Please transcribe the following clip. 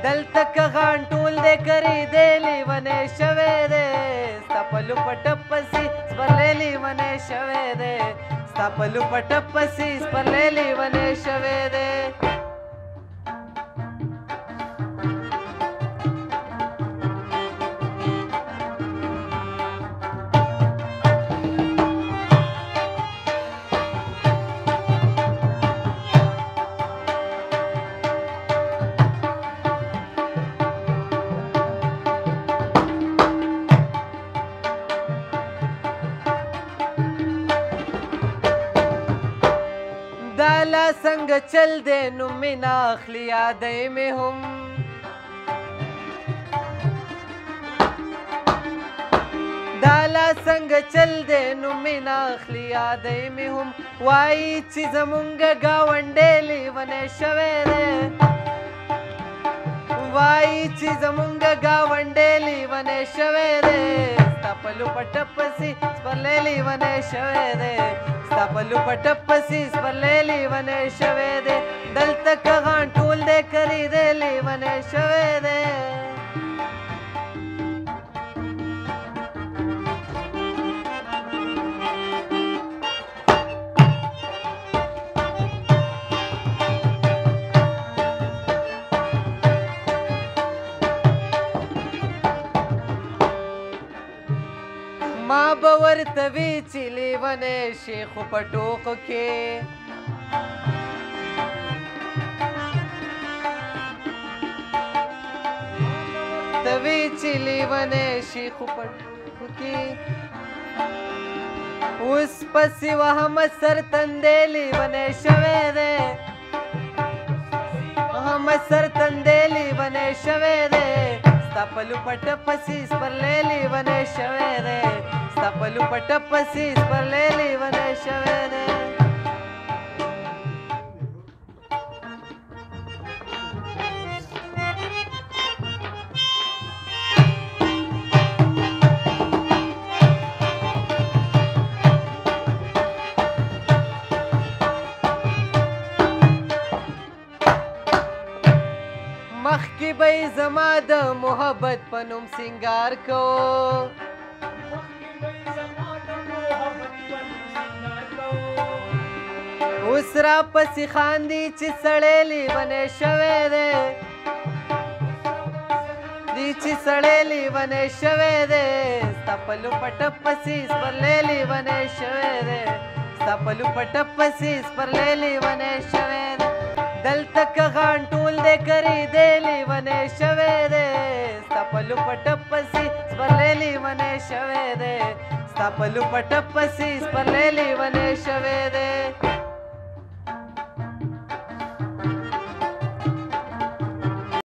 دلته کغان ټول دې کری دی لیونی شوی دی ستا په لوپه ټپ پسې سپرلی لیونی شوی دی ستا په لوپه ټپ پسې سپرلی لیونی شوی دی دالا څنګه چل دی نو مینا اخلي یادی مې هم دالا څنګه چل دی نو مینا اخلي یادی مې هم وایي چې زمونږ ګاونډی لیونی شوی دی وایي چې زمونږ ګاونډی لیونی شوی دی ستا په لوپه ټپ پسې سپرلی لیونی شوی دی ستا په لوپه ټپ پسې سپرلی لیونی شوی دی دلته کغان ټول دی کری دی لیونی شوی دی ما به ورته وی چې لیونی شي خو په ټوکو کې ته وی چې لیونی شي خو په ټوکو کې اوس پسې وهم سر تندی لیونی شوی دی هم سر تندی لیونی شوی دی ستا په لوپه ټپ پسې سپرلی لیونی شوی دی ستا په لوپه ټپ پسې سپرلی لیونی شوی دی مخکې به یې زما د محبت په نوم سینګار کو اوس را پسې خاندي چې سړی لیونی شوی دی چې سړی لیونی شوی دی ستا په لوپه ټپ پسې سپرلی لیونی شوی دی ستا په لوپه ټپ پسې سپرلی لیونی شوی دی دلته کغان ټول دی کری دی لیونی شوی دی ستا په لوپه ټپ پسې سپرلی لیونی شوی دی ستا په لوپه ټپ پسې سپرلی لیونی شوی دی